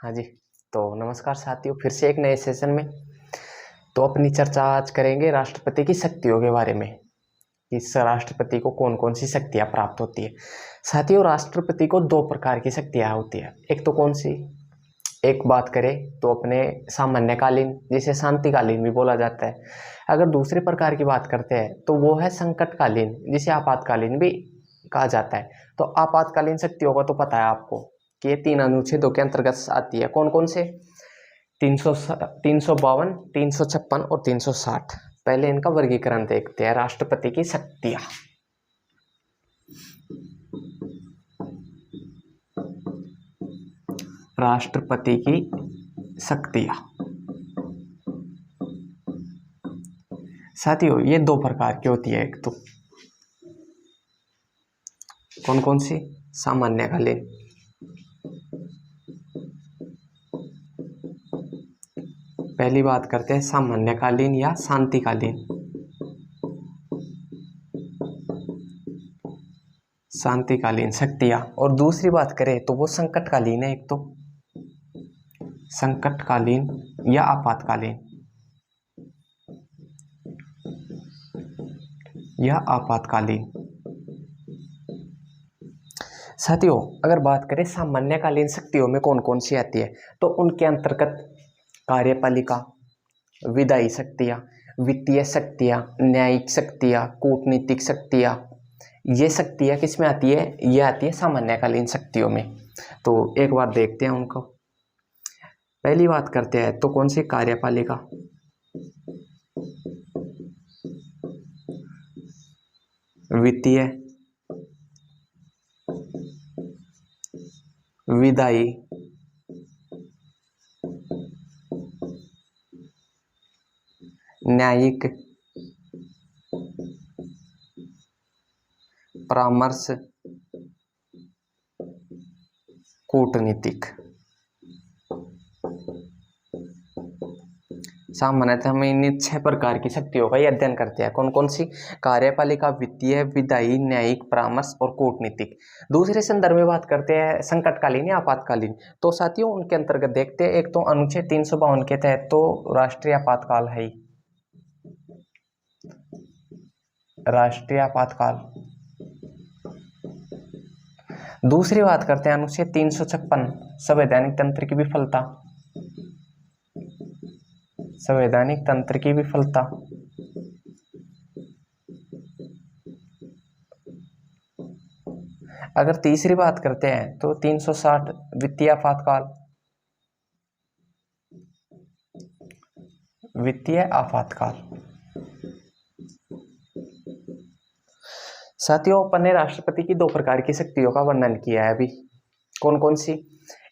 हाँ जी। तो नमस्कार साथियों, फिर से एक नए सेशन में। तो अपनी चर्चा आज करेंगे राष्ट्रपति की शक्तियों के बारे में। इस राष्ट्रपति को कौन कौन सी शक्तियां प्राप्त होती है। साथियों, राष्ट्रपति को दो प्रकार की शक्तियां होती है। एक तो कौन सी, एक बात करें तो अपने सामान्यकालीन, जिसे शांतिकालीन भी बोला जाता है। अगर दूसरे प्रकार की बात करते हैं तो वो है संकटकालीन, जिसे आपातकालीन भी कहा जाता है। तो आपातकालीन शक्तियों का तो पता है आपको कि ये 3 अनुच्छेदों के अंतर्गत आती है। कौन कौन से? 352, 356 और 360। पहले इनका वर्गीकरण देखते हैं। राष्ट्रपति की शक्तियां। राष्ट्रपति की शक्तियां साथियों, ये दो प्रकार की होती है। एक तो कौन कौन सी? सामान्यकालीन, पहली बात करते हैं सामान्यकालीन या शांतिकालीन। शांतिकालीन शक्तियां। और दूसरी बात करें तो वो संकटकालीन है। एक तो संकटकालीन या आपातकालीन या आपातकालीन। साथियों, अगर बात करें सामान्यकालीन शक्तियों में कौन कौन सी आती है, तो उनके अंतर्गत कार्यपालिका, विधायी शक्तियां, वित्तीय शक्तियां, न्यायिक शक्तियां, कूटनीतिक शक्तियां। ये शक्तियां किस में आती है? ये आती है सामान्यकालीन शक्तियों में। तो एक बार देखते हैं उनको। पहली बात करते हैं तो कौन सी? कार्यपालिका, वित्तीय, विधायी, न्यायिक, परामर्श, कूटनीतिक। सामान्यतः हम इन 6 प्रकार की शक्तियों का ही अध्ययन करते हैं। कौन कौन सी? कार्यपालिका, वित्तीय, विधायी, न्यायिक, परामर्श और कूटनीतिक। दूसरे संदर्भ में बात करते हैं संकटकालीन या आपातकालीन। तो साथियों, उनके अंतर्गत देखते हैं। एक तो अनुच्छेद 352 के तहत तो राष्ट्रीय आपातकाल है ही। राष्ट्रीय आपातकाल। दूसरी बात करते हैं अनुच्छेद 356, संवैधानिक तंत्र की विफलता। संवैधानिक तंत्र की विफलता। अगर तीसरी बात करते हैं तो 360, वित्तीय आपातकाल। वित्तीय आपातकाल। साथियों, अपन ने राष्ट्रपति की 2 प्रकार की शक्तियों का वर्णन किया है अभी। कौन कौन सी?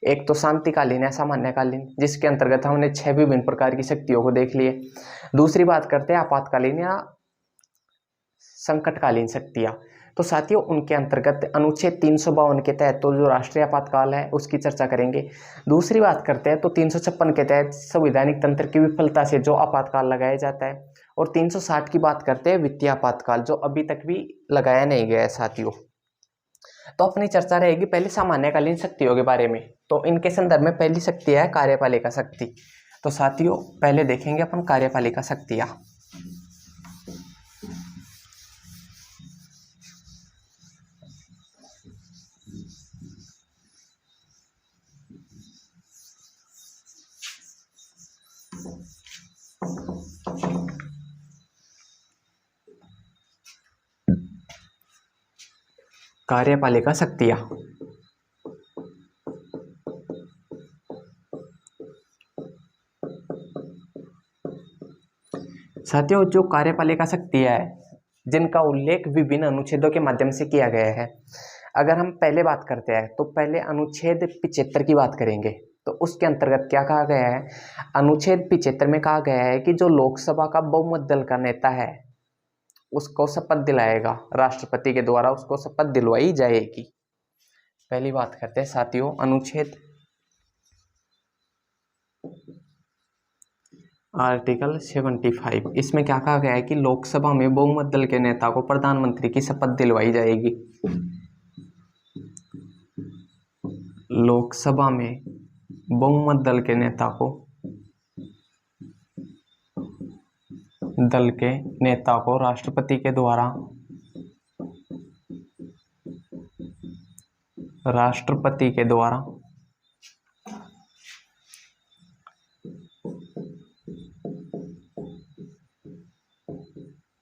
एक तो शांतिकालीन या सामान्यकालीन, जिसके अंतर्गत हमने 6 विभिन्न प्रकार की शक्तियों को देख लिए। दूसरी बात करते हैं आपातकालीन या संकटकालीन शक्तियां। तो साथियों, उनके अंतर्गत अनुच्छेद 352 के तहत तो जो राष्ट्रीय आपातकाल है उसकी चर्चा करेंगे। दूसरी बात करते हैं तो 356 के तहत संवैधानिक तंत्र की विफलता से जो आपातकाल लगाया जाता है। और 360 की बात करते हैं वित्तीय आपातकाल, जो अभी तक भी लगाया नहीं गया है साथियों। तो अपनी चर्चा रहेगी पहले सामान्यकालीन शक्तियों के बारे में। तो इनके संदर्भ में पहली शक्ति है कार्यपालिका शक्ति। तो साथियों, पहले देखेंगे अपन कार्यपालिका शक्तियां। कार्यपालिका शक्तियां। साथियों, जो कार्यपालिका शक्तियां है, जिनका उल्लेख विभिन्न अनुच्छेदों के माध्यम से किया गया है। अगर हम पहले बात करते हैं तो पहले अनुच्छेद 75 की बात करेंगे। तो उसके अंतर्गत क्या कहा गया है? अनुच्छेद 75 में कहा गया है कि जो लोकसभा का बहुमत दल का नेता है उसको शपथ दिलाएगा, राष्ट्रपति के द्वारा उसको शपथ दिलवाई जाएगी। पहली बात करते हैं साथियों अनुच्छेद आर्टिकल 75। इसमें क्या कहा गया है कि लोकसभा में बहुमत दल के नेता को प्रधानमंत्री की शपथ दिलवाई जाएगी। लोकसभा में बहुमत दल के नेता को राष्ट्रपति के द्वारा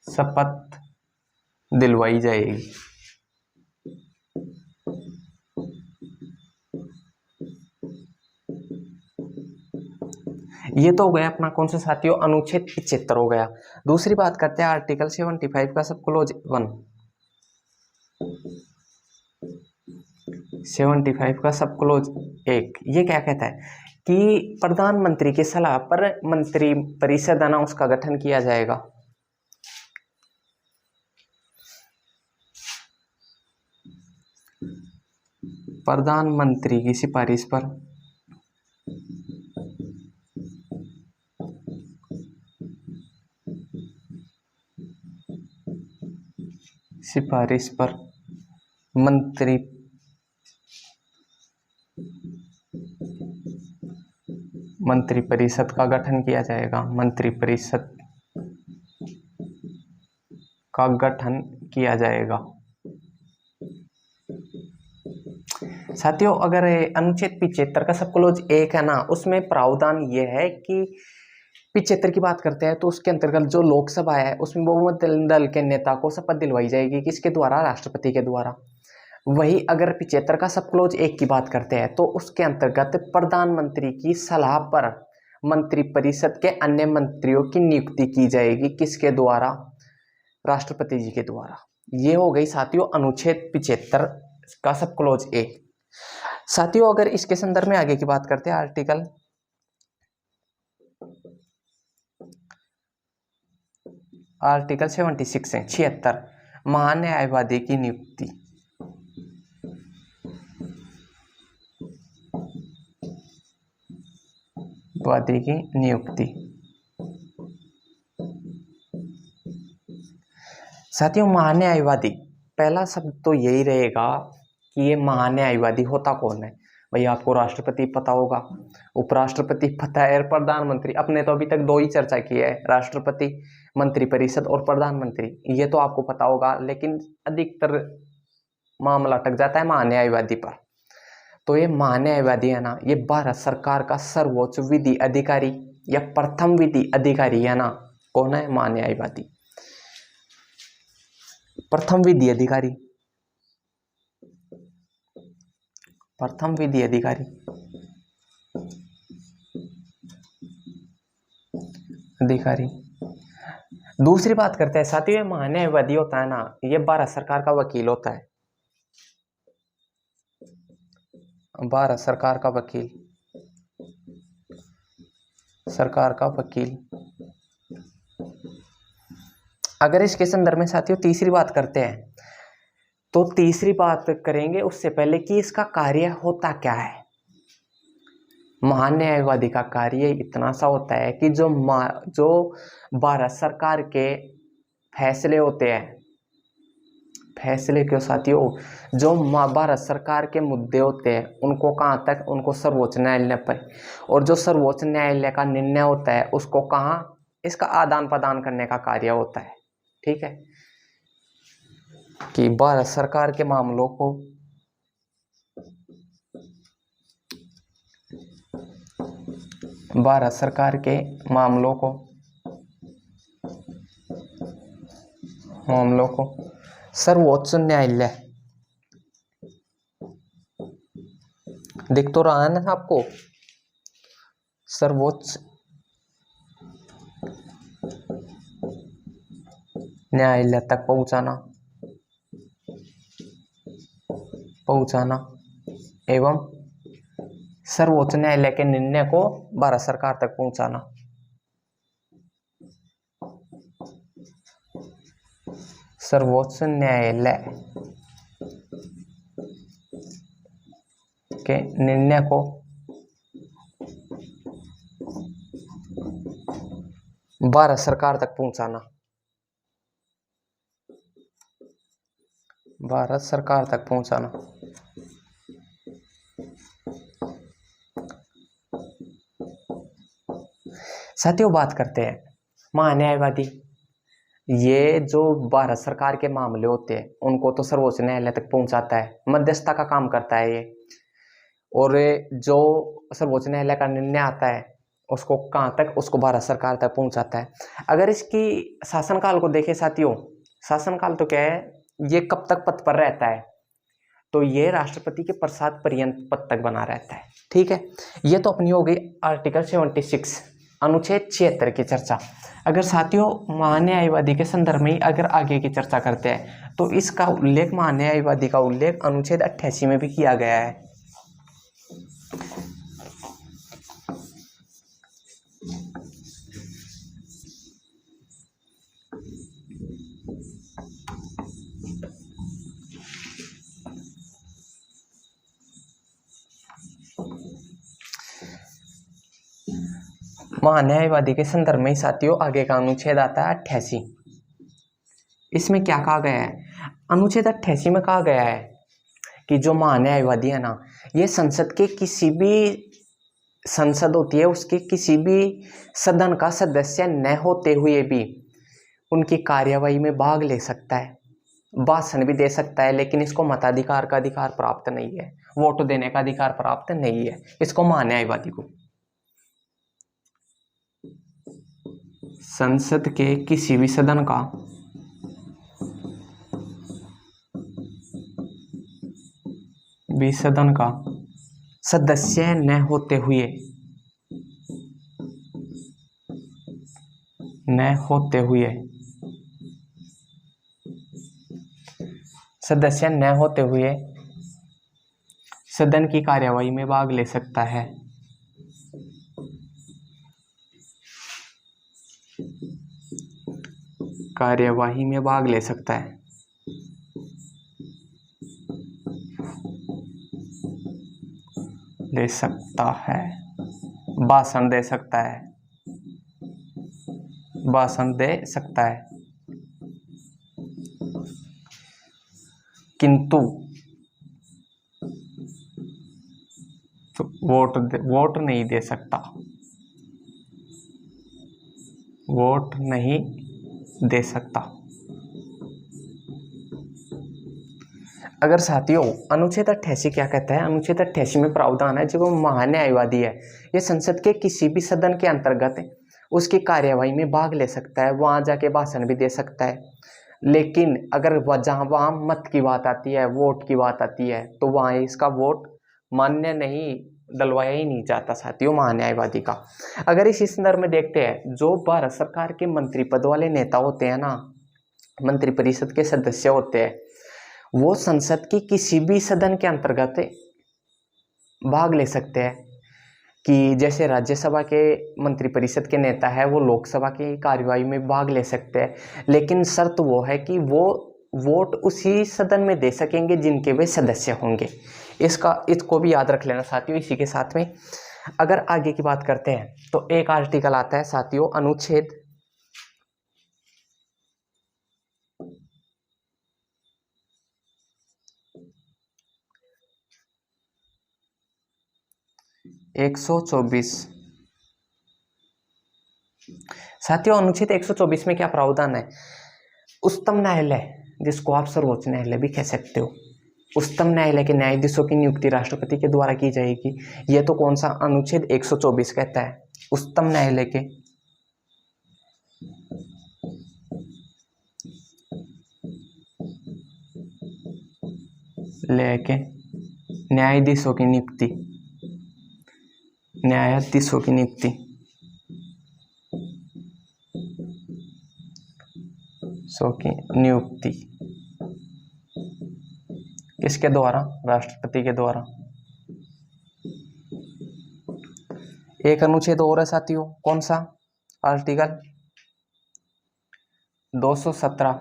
शपथ दिलवाई जाएगी। ये तो हो गया अपना कौन सा साथियों, अनुच्छेद 75 हो गया। दूसरी बात करते हैं आर्टिकल 75 का सब क्लोज 1। 75 का सब क्लोज 1 ये क्या कहता है कि प्रधानमंत्री की सलाह पर मंत्री परिषद अनाउंस का गठन किया जाएगा। प्रधानमंत्री की सिफारिश पर मंत्री परिषद का गठन किया जाएगा। मंत्री परिषद का गठन किया जाएगा। साथियों अगर अनुच्छेद 75 का सब क्लोज 1 है ना, उसमें प्रावधान ये है कि 75 की बात करते हैं तो उसके अंतर्गत जो लोकसभा है उसमें बहुमत दल के नेता को शपथ दिलवाई जाएगी। किसके द्वारा? राष्ट्रपति के द्वारा। वही अगर 75 का सब क्लोज 1 की बात करते हैं तो उसके अंतर्गत प्रधानमंत्री की सलाह पर मंत्रिपरिषद के अन्य मंत्रियों की नियुक्ति की जाएगी। किसके द्वारा? राष्ट्रपति जी के द्वारा। ये हो गई साथियों अनुच्छेद 75 का सब क्लोज 1। साथियों अगर इसके संदर्भ में आगे की बात करते हैं आर्टिकल 76 है 76 महान्यायवादी की नियुक्ति। वादी की नियुक्ति। साथियों महान्यायवादी, पहला शब्द तो यही रहेगा कि ये महान्यायवादी होता कौन है। भाई आपको राष्ट्रपति पता होगा, उपराष्ट्रपति पता है, प्रधानमंत्री। अपने तो अभी तक 2 ही चर्चा की है, राष्ट्रपति, मंत्रिपरिषद और प्रधानमंत्री, ये तो आपको पता होगा। लेकिन अधिकतर मामला अटक जाता है महान्यायवादी पर। तो ये महान्यायवादी है ना, ये भारत सरकार का सर्वोच्च विधि अधिकारी या प्रथम विधि अधिकारी है ना। कौन है? महान्यायवादी, प्रथम विधि अधिकारी, प्रथम विधि अधिकारी। दूसरी बात करते हैं साथियों, ये महान्यायवादी होता है ना, ये भारत सरकार का वकील होता है। भारत सरकार का वकील, सरकार का वकील। अगर इसके संदर्भ में साथियों तीसरी बात करते हैं तो तीसरी बात करेंगे उससे पहले कि इसका कार्य होता क्या है। महान्यायवादी का कार्य इतना सा होता है कि जो भारत सरकार के फैसले होते हैं, फैसले क्यों साथियों, जो भारत सरकार के मुद्दे होते हैं उनको कहाँ तक, उनको सर्वोच्च न्यायालय पर, और जो सर्वोच्च न्यायालय का निर्णय होता है उसको कहाँ, इसका आदान प्रदान करने का कार्य होता है। ठीक है, कि भारत सरकार के मामलों को सर्वोच्च न्यायालय, दिख तो रहा है ना आपको, सर्वोच्च न्यायालय तक पहुंचाना एवं सर्वोच्च न्यायालय के निर्णय को भारत सरकार तक पहुंचाना। सर्वोच्च न्यायालय के निर्णय को भारत सरकार तक पहुंचाना, भारत सरकार तक पहुंचाना। साथियों बात करते हैं महान्यायवादी। ये जो भारत सरकार के मामले होते हैं उनको तो सर्वोच्च न्यायालय तक पहुंचाता है, मध्यस्थता का काम करता है ये। और जो सर्वोच्च न्यायालय का निर्णय आता है उसको कहाँ तक, उसको भारत सरकार तक पहुंचाता है। अगर इसकी शासनकाल को देखें साथियों, शासनकाल तो क्या है, ये कब तक पद पर रहता है, तो ये राष्ट्रपति के प्रसाद पर्यंत पद तक बना रहता है। ठीक है, ये तो अपनी हो गई आर्टिकल 76 अनुच्छेद 76 की चर्चा। अगर साथियों महान्यायवादी के संदर्भ में अगर आगे की चर्चा करते हैं तो इसका उल्लेख, महान्यायवादी का उल्लेख अनुच्छेद 88 में भी किया गया है। महान्यायवादी के संदर्भ में साथियों आगे का अनुच्छेद आता है 88। इसमें क्या कहा गया है, अनुच्छेद 88 में कहा गया है कि जो महान्यायवादी है ना, ये संसद के किसी भी, संसद होती है उसके किसी भी सदन का सदस्य न होते हुए भी उनकी कार्यवाही में भाग ले सकता है, भाषण भी दे सकता है, लेकिन इसको मताधिकार का अधिकार प्राप्त नहीं है, वोट देने का अधिकार प्राप्त नहीं है इसको, महान्यायवादी को। संसद के किसी भी सदन का सदस्य न होते हुए सदन की कार्यवाही में भाग ले सकता है। कार्यवाही में भाग ले सकता है, भाषण दे सकता है, किंतु तो वोट नहीं दे सकता, वोट नहीं दे सकता। अगर साथियों अनुच्छेद 88 क्या कहता है, अनुच्छेद 88 में प्रावधान है, जो महान्यायवादी है ये संसद के किसी भी सदन के अंतर्गत उसकी कार्यवाही में भाग ले सकता है, वहां जाके भाषण भी दे सकता है, लेकिन अगर वहां मत की बात आती है, वोट की बात आती है, तो वहां इसका वोट मान्य नहीं, डलवाया ही नहीं जाता साथियों महान्यायवादी का। अगर इस संदर्भ में देखते हैं, जो भारत सरकार के मंत्री पद वाले नेता होते हैं ना, मंत्रिपरिषद के सदस्य होते हैं, वो संसद की किसी भी सदन के अंतर्गत भाग ले सकते हैं। कि जैसे राज्यसभा के मंत्रिपरिषद के नेता है वो लोकसभा की कार्यवाही में भाग ले सकते हैं, लेकिन शर्त वो है कि वो वोट उसी सदन में दे सकेंगे जिनके वे सदस्य होंगे। इसको भी याद रख लेना साथियों। इसी के साथ में अगर आगे की बात करते हैं तो एक आर्टिकल आता है साथियों, अनुच्छेद 124। साथियों अनुच्छेद 124 में क्या प्रावधान है, उच्चतम न्यायालय, जिसको आप सर्वोच्च न्यायालय भी कह सकते हो, उच्चतम न्यायालय के न्यायाधीशों की नियुक्ति राष्ट्रपति के द्वारा की जाएगी। यह तो कौन सा अनुच्छेद 124 कहता है, उच्चतम न्यायालय के लेके न्यायाधीशों की नियुक्ति, किसके द्वारा, राष्ट्रपति के द्वारा। एक अनुच्छेद और है साथियों, कौन सा, आर्टिकल 217।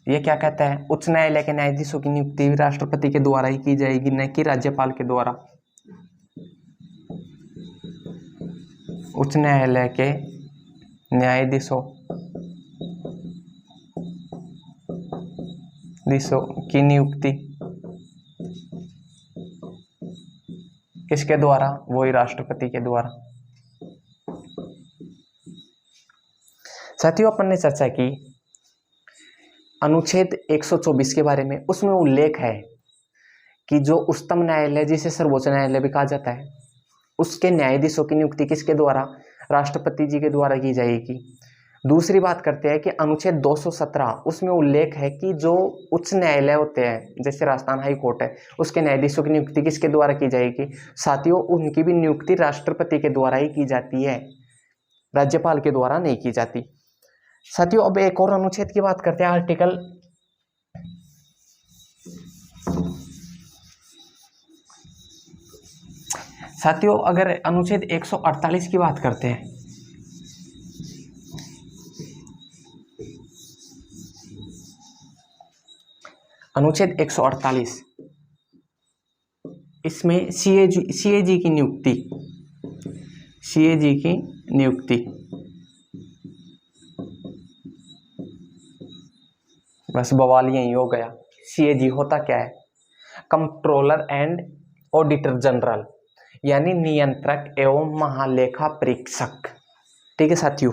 ये क्या कहता है, उच्च न्यायालय के न्यायाधीशों की नियुक्ति राष्ट्रपति के द्वारा ही की जाएगी, न कि राज्यपाल के द्वारा। उच्च न्यायालय के न्यायाधीशों की नियुक्ति किसके द्वारा, वही राष्ट्रपति के द्वारा। साथियों अपन ने चर्चा की अनुच्छेद 124 के बारे में। उसमें उल्लेख है कि जो उच्चतम न्यायालय जिसे सर्वोच्च न्यायालय भी कहा जाता है, उसके न्यायाधीशों की नियुक्ति किसके द्वारा? राष्ट्रपति जी के द्वारा की जाएगी। दूसरी बात करते हैं कि अनुच्छेद 217, उसमें उल्लेख है कि जो उच्च न्यायालय होते हैं जैसे राजस्थान हाई कोर्ट है, उसके न्यायाधीशों की नियुक्ति किसके द्वारा की जाएगी? साथियों उनकी भी नियुक्ति राष्ट्रपति के द्वारा ही की जाती है, राज्यपाल के द्वारा नहीं की जाती। साथियों अब एक और अनुच्छेद की बात करते हैं, आर्टिकल साथियों अगर अनुच्छेद 148 की बात करते हैं, अनुच्छेद 148, इसमें सीएजी की नियुक्ति, सीएजी की नियुक्ति, बस बवाल यही हो गया। सीएजी होता क्या है? कंट्रोलर एंड ऑडिटर जनरल, यानी नियंत्रक एवं महालेखा परीक्षक। ठीक है साथियों,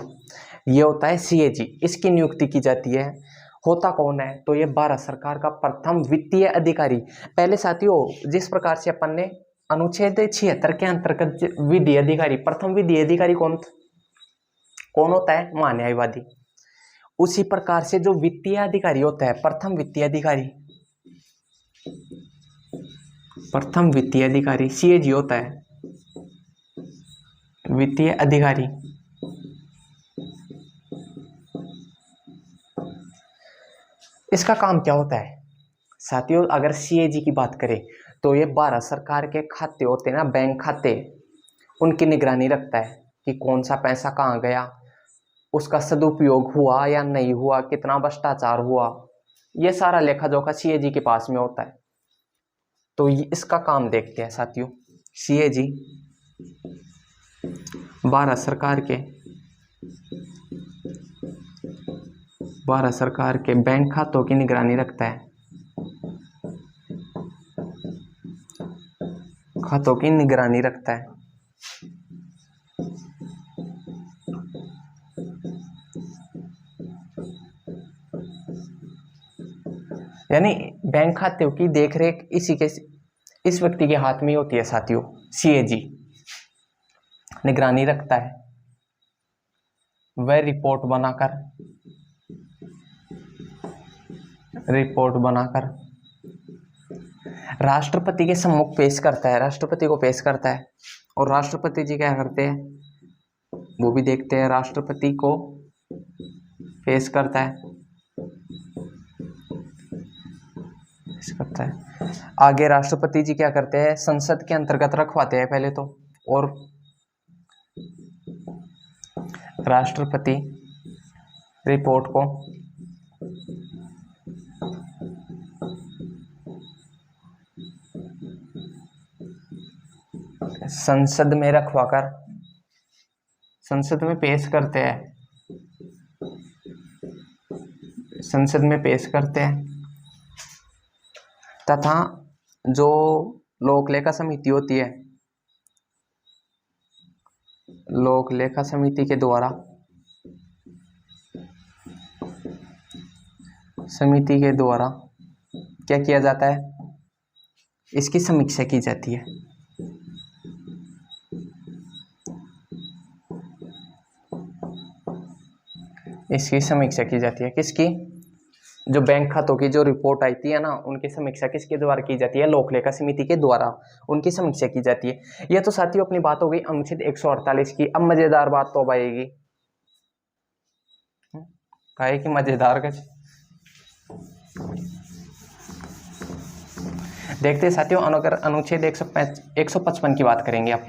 ये होता है सीएजी, इसकी नियुक्ति की जाती है। होता कौन है? तो ये भारत सरकार का प्रथम वित्तीय अधिकारी। पहले साथियों जिस प्रकार से अपन ने अनुच्छेद 76 के अंतर्गत विधि अधिकारी, प्रथम विधि अधिकारी कौन होता है? महान्यायवादी। उसी प्रकार से जो वित्तीय अधिकारी होता है, प्रथम वित्तीय अधिकारी, प्रथम वित्तीय अधिकारी सीएजी होता है, वित्तीय अधिकारी। इसका काम क्या होता है साथियों? अगर सीएजी की बात करें तो ये भारत सरकार के खाते होते हैं ना, बैंक खाते, उनकी निगरानी रखता है कि कौन सा पैसा कहाँ गया, उसका सदुपयोग हुआ या नहीं हुआ, कितना भ्रष्टाचार हुआ, ये सारा लेखा जोखा सीएजी के पास में होता है। तो इसका काम देखते हैं साथियों। सीएजी भारत सरकार के बैंक खातों की निगरानी रखता है, खातों की निगरानी रखता है। यानी बैंक खातों की देखरेख इस व्यक्ति के हाथ में होती है साथियों। सीएजी निगरानी रखता है, वह रिपोर्ट बनाकर राष्ट्रपति के सम्मुख पेश करता है, राष्ट्रपति को पेश करता है। और राष्ट्रपति जी क्या करते हैं वो भी देखते हैं, राष्ट्रपति को पेश करता है। आगे राष्ट्रपति जी क्या करते हैं? संसद के अंतर्गत रखवाते हैं पहले तो, और राष्ट्रपति रिपोर्ट को संसद में रखवाकर संसद में पेश करते हैं, संसद में पेश करते हैं। तथा जो लोक लेखा समिति होती है, लोक लेखा समिति के द्वारा क्या किया जाता है? इसकी समीक्षा की जाती है। इसकी समीक्षा की जाती है किसकी? जो बैंक खातों की जो रिपोर्ट आती है ना, उनकी समीक्षा किसके द्वारा की जाती है? लोक लेखा समिति के द्वारा उनकी समीक्षा की जाती है। यह तो साथियों अपनी बात हो गई अनुच्छेद 148 की। अब मजेदार बात तो अब आएगी, काहे की मजेदार कुछ देखते हैं साथियों। अगर अनुच्छेद 155 की बात करेंगे आप,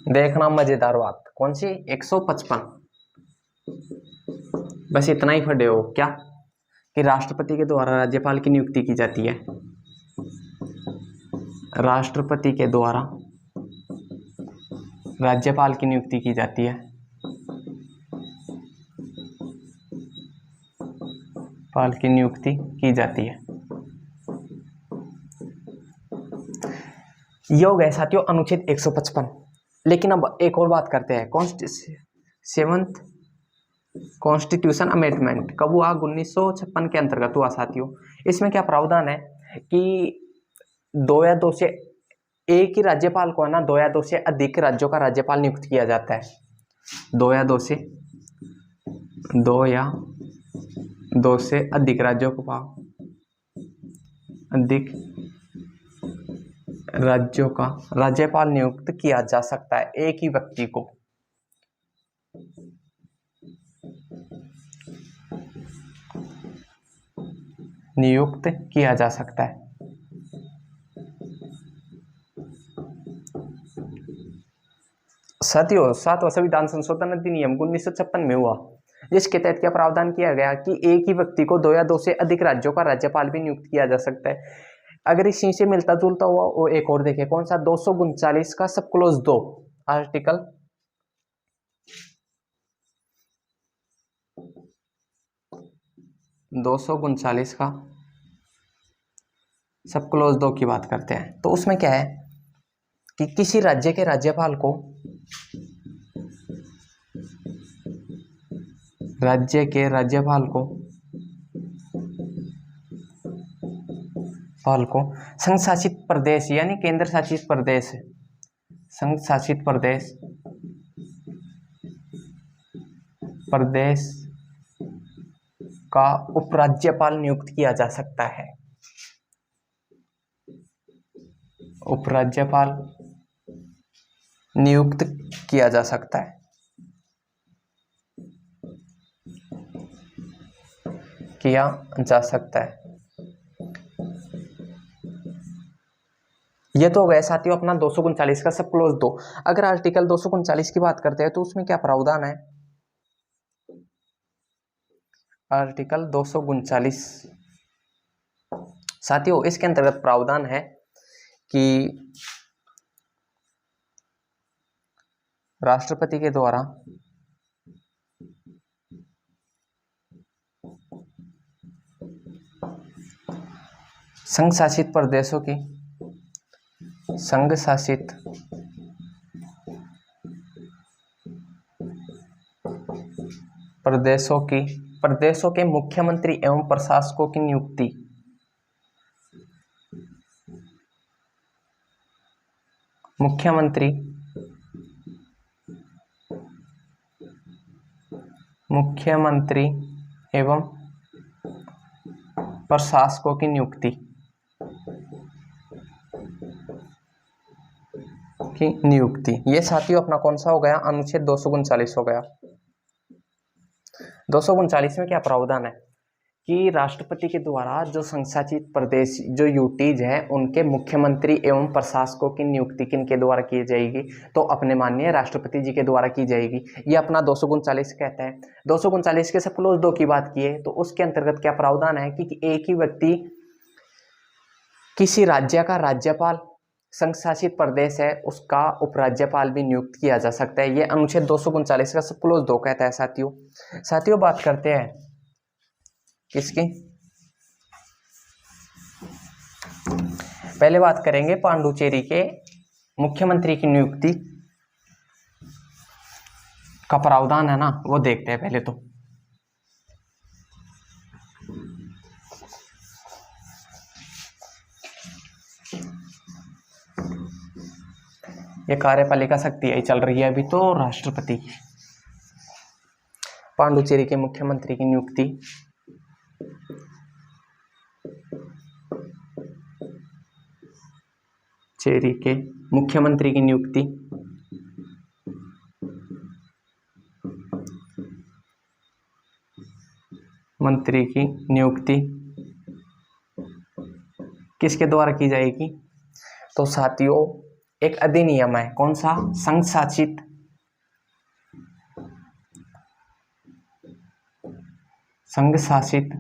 देखना मजेदार बात कौन सी? 155। बस इतना ही पढ़े हो क्या कि राष्ट्रपति के द्वारा राज्यपाल की नियुक्ति की जाती है, राष्ट्रपति के द्वारा राज्यपाल की नियुक्ति की जाती है, पाल की नियुक्ति की जाती है। ये हो गए साथियों अनुच्छेद 155। लेकिन अब एक और बात करते हैं, सेवंथ कॉन्स्टिट्यूशन अमेंडमेंट कब हुआ? 1956 के अंतर्गत हुआ साथियों। इसमें क्या प्रावधान है कि 2 या 2 से एक ही राज्यपाल को है ना 2 या 2 से अधिक राज्यों का राज्यपाल नियुक्त किया जाता है। 2 या 2 से अधिक राज्यों को अधिक राज्यों का राज्यपाल नियुक्त किया जा सकता है, एक ही व्यक्ति को। नियुक्त किया जा सकता है। साथियों 7वां संविधान संशोधन अधिनियम 1956 में हुआ, जिसके तहत क्या प्रावधान किया गया कि एक ही व्यक्ति को 2 या 2 से अधिक राज्यों का राज्यपाल भी नियुक्त किया जा सकता है। अगर इसी से मिलता जुलता हुआ वो एक और देखें, कौन सा? 239 का सब क्लोज 2 आर्टिकल 239 का सब क्लोज 2 की बात करते हैं। तो उसमें क्या है कि किसी राज्य के राज्यपाल को संघ शासित प्रदेश यानी केंद्र शासित प्रदेश, संघ शासित प्रदेश का उपराज्यपाल नियुक्त किया जा सकता है। उपराज्यपाल नियुक्त किया जा सकता है। ये तो हो गया साथियों अपना 239 का सब क्लोज 2। अगर आर्टिकल 239 की बात करते हैं तो उसमें क्या प्रावधान है? आर्टिकल 239 साथियों, इसके अंतर्गत प्रावधान है कि राष्ट्रपति के द्वारा संघ शासित प्रदेशों के मुख्यमंत्री एवं प्रशासकों की नियुक्ति मुख्यमंत्री एवं प्रशासकों की नियुक्ति ये साथियों अपना कौन सा हो गया? अनुच्छेद 239 हो गया। 239 में क्या प्रावधान है कि राष्ट्रपति के द्वारा जो संशासित प्रदेश जो यूटीज है उनके मुख्यमंत्री एवं प्रशासकों की नियुक्ति किनके द्वारा की जाएगी? तो अपने माननीय राष्ट्रपति जी के द्वारा की जाएगी। ये अपना 239 कहता है। 239 के सब क्लोज 2 की बात की है तो उसके अंतर्गत क्या प्रावधान है कि एक ही व्यक्ति किसी राज्य का राज्यपाल, संघ शासित प्रदेश है उसका उपराज्यपाल भी नियुक्त किया जा सकता है। ये अनुच्छेद 239 का सब क्लोज 2 कहता है साथियों बात करते हैं किसकी? पहले बात करेंगे पांडुचेरी के मुख्यमंत्री की नियुक्ति का प्रावधान है ना, वो देखते हैं पहले तो। ये कार्यपालिका शक्ति यही चल रही है अभी तो राष्ट्रपति की। पांडुचेरी के मुख्यमंत्री की नियुक्ति किसके द्वारा की जाएगी? तो साथियों एक अधिनियम है, कौन सा? संघ शासित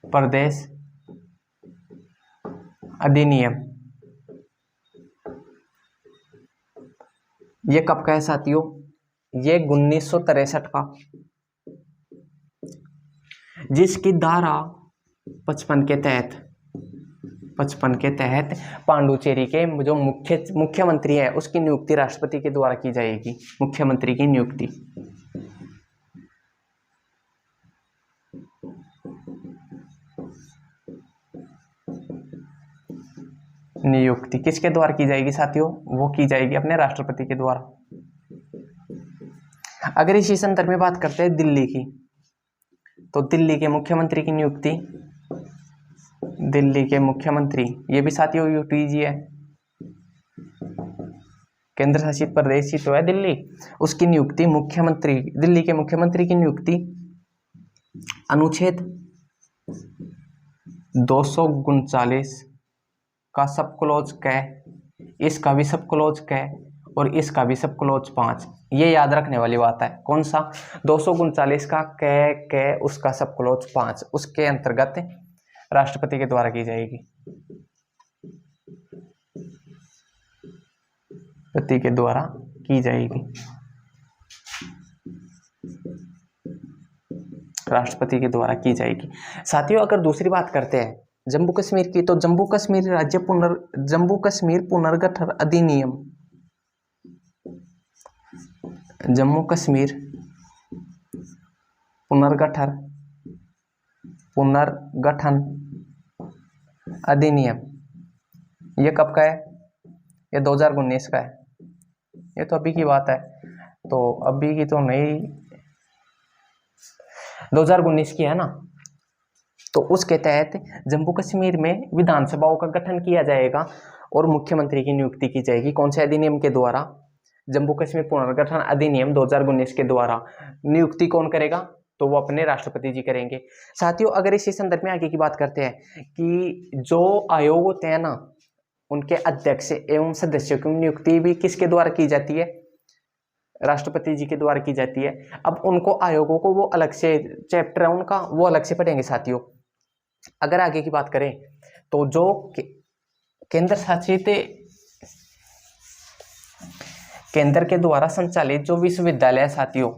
प्रदेश अधिनियम। ये कब का है साथियों? ये 1963 का, जिसकी धारा 55 के तहत 55 के तहत पांडुचेरी के जो मुख्यमंत्री है उसकी नियुक्ति राष्ट्रपति के द्वारा की जाएगी। मुख्यमंत्री की नियुक्ति किसके द्वारा की जाएगी साथियों? वो की जाएगी अपने राष्ट्रपति के द्वारा। अगर इसी संदर्भ में बात करते हैं दिल्ली की, तो दिल्ली के मुख्यमंत्री की नियुक्ति, दिल्ली के मुख्यमंत्री, ये भी साथियों यूटीजी है, केंद्र शासित प्रदेश ही तो है दिल्ली, उसकी नियुक्ति मुख्यमंत्री, दिल्ली के मुख्यमंत्री की नियुक्ति अनुच्छेद 239 का सब क्लॉज क, इसका भी सब क्लॉज क और इसका भी सब क्लॉज 5, ये याद रखने वाली बात है। कौन सा? 239 का क उसका सब क्लॉज 5, उसके अंतर्गत राष्ट्रपति के द्वारा की जाएगी, राष्ट्रपति के द्वारा की जाएगी, राष्ट्रपति के द्वारा की जाएगी। साथियों अगर दूसरी बात करते हैं जम्मू कश्मीर की, तो जम्मू कश्मीर पुनर्गठन अधिनियम, जम्मू कश्मीर पुनर्गठन अधिनियम, ये कब का है? ये 2019 का है। ये तो अभी की बात है, तो अभी की तो नहीं, 2019 की है ना। तो उसके तहत जम्मू कश्मीर में विधानसभाओं का गठन किया जाएगा और मुख्यमंत्री की नियुक्ति की जाएगी। कौन से अधिनियम के द्वारा? जम्मू कश्मीर पुनर्गठन अधिनियम 2019 के द्वारा। नियुक्ति कौन करेगा? तो वो अपने राष्ट्रपति जी करेंगे। साथियों अगर इसी संदर्भ में आगे की बात करते हैं कि जो आयोग होते हैं ना, उनके अध्यक्ष एवं सदस्यों की नियुक्ति भी किसके द्वारा की जाती है? राष्ट्रपति जी के द्वारा की जाती है। अब उनको आयोगों को वो अलग से चैप्टर है उनका, वो अलग से पढ़ेंगे साथियों। अगर आगे की बात करें तो जो केंद्र शासित, केंद्र के द्वारा संचालित जो विश्वविद्यालय है साथियों,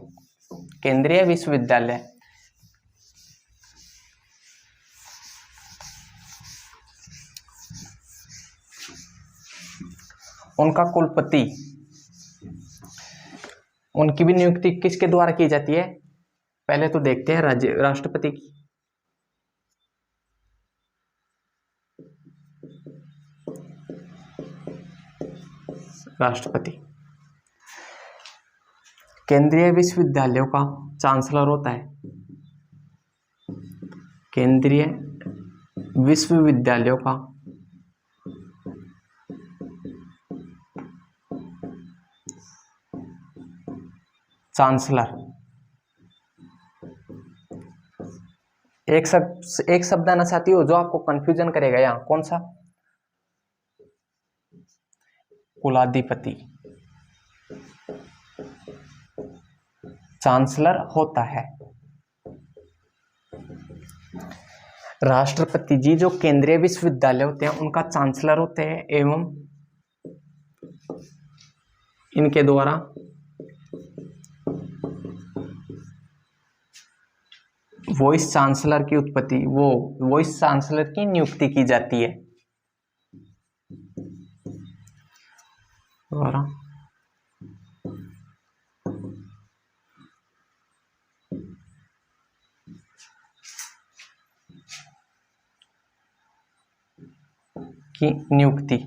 केंद्रीय विश्वविद्यालय, उनका कुलपति, उनकी भी नियुक्ति किसके द्वारा की जाती है? पहले तो देखते हैं राष्ट्रपति की। राष्ट्रपति केंद्रीय विश्वविद्यालयों का चांसलर होता है, केंद्रीय विश्वविद्यालयों का चांसलर। एक शब्द है ना साथियों जो आपको कंफ्यूजन करेगा यहाँ, कौन सा? कुलाधिपति चांसलर होता है। राष्ट्रपति जी जो केंद्रीय विश्वविद्यालय होते हैं उनका चांसलर होते हैं एवं इनके द्वारा वाइस चांसलर की उत्पत्ति, वो वाइस चांसलर की नियुक्ति की जाती है। द्वारा की नियुक्ति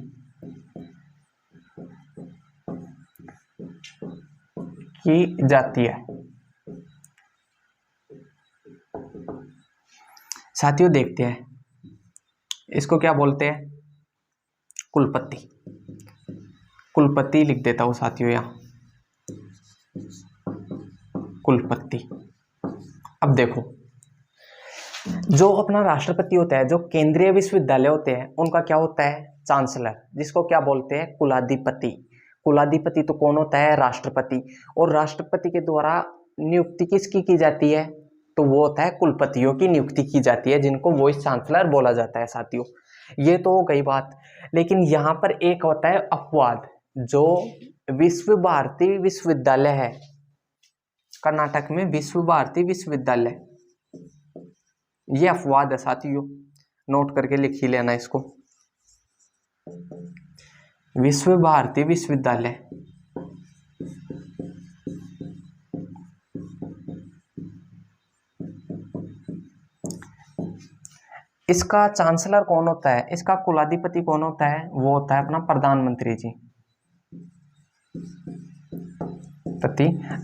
की जाती है। साथियों देखते हैं इसको क्या बोलते हैं? कुलपति। कुलपति लिख देता हूं साथियों यहाँ, कुलपति। अब देखो जो अपना राष्ट्रपति होता है, जो केंद्रीय विश्वविद्यालय होते हैं उनका क्या होता है? चांसलर, जिसको क्या बोलते हैं? कुलाधिपति। कुलाधिपति तो कौन होता है? राष्ट्रपति। और राष्ट्रपति के द्वारा नियुक्ति किसकी की जाती है? तो वो होता है कुलपतियों की नियुक्ति की जाती है, जिनको वाइस चांसलर बोला जाता है साथियों। ये तो हो गई बात, लेकिन यहाँ पर एक होता है अपवाद। जो विश्व भारती विश्वविद्यालय है, कर्नाटक में विश्व भारती विश्वविद्यालय, ये अपवाद है साथियों, नोट करके लिख ही लेना इसको। विश्व भारती विश्वविद्यालय, इसका चांसलर कौन होता है, इसका कुलाधिपति कौन होता है, वो होता है अपना प्रधानमंत्री जी।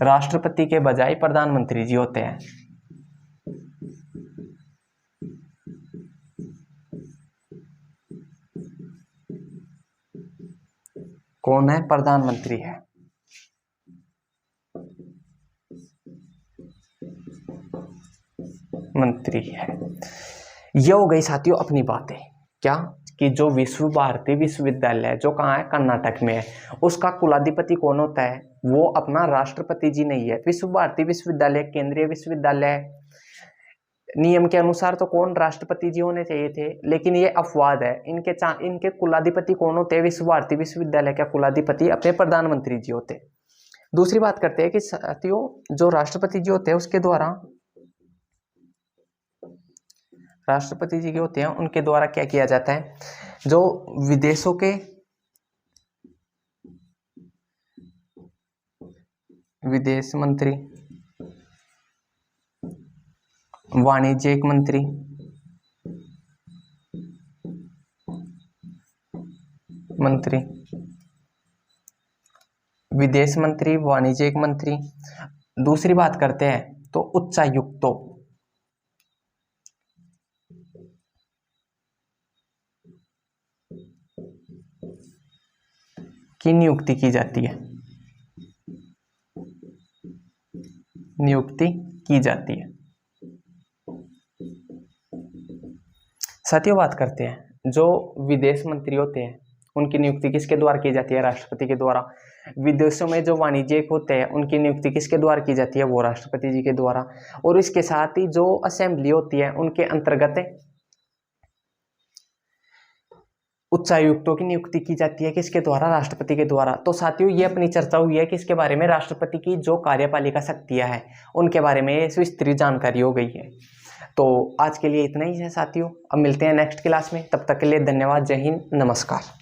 राष्ट्रपति के बजाय प्रधानमंत्री जी होते हैं। कौन है, प्रधानमंत्री है। मंत्री है। ये हो गई साथियों अपनी बातें, क्या कि जो विश्व भारती विश्वविद्यालय जो कहाँ है, कर्नाटक में है, उसका कुलाधिपति कौन होता है, वो अपना राष्ट्रपति जी नहीं है। विश्व भारती विश्वविद्यालय केंद्रीय विश्वविद्यालय है, नियम के अनुसार तो कौन, राष्ट्रपति जी होने चाहिए थे, लेकिन ये अपवाद है। इनके कुलाधिपति कौन होते हैं, विश्व भारती विश्वविद्यालय के कुलाधिपति अपने प्रधानमंत्री जी होते हैं। दूसरी बात करते हैं कि साथियों जो राष्ट्रपति जी होते हैं उसके द्वारा, राष्ट्रपति जी के होते हैं उनके द्वारा क्या किया जाता है, जो विदेशों के विदेश मंत्री, वाणिज्यिक मंत्री, विदेश मंत्री, वाणिज्यिक मंत्री। दूसरी बात करते हैं तो उच्चायुक्तों की नियुक्ति की जाती है, नियुक्ति की जाती है। साथियों बात करते हैं जो विदेश मंत्री होते हैं उनकी नियुक्ति किसके द्वारा की जाती है, राष्ट्रपति के द्वारा। विदेशों में जो वाणिज्यिक होते हैं उनकी नियुक्ति किसके द्वारा की जाती है, वो राष्ट्रपति जी के द्वारा। और इसके साथ ही जो असेंबली होती है उनके अंतर्गत उच्चायुक्तों की नियुक्ति की जाती है, किसके द्वारा, राष्ट्रपति के द्वारा। तो साथियों ये अपनी चर्चा हुई है किसके बारे में, राष्ट्रपति की जो कार्यपालिका शक्तियां हैं उनके बारे में विस्तृत जानकारी हो गई है। तो आज के लिए इतना ही है साथियों, अब मिलते हैं नेक्स्ट क्लास में, तब तक के लिए धन्यवाद, जय हिंद, नमस्कार।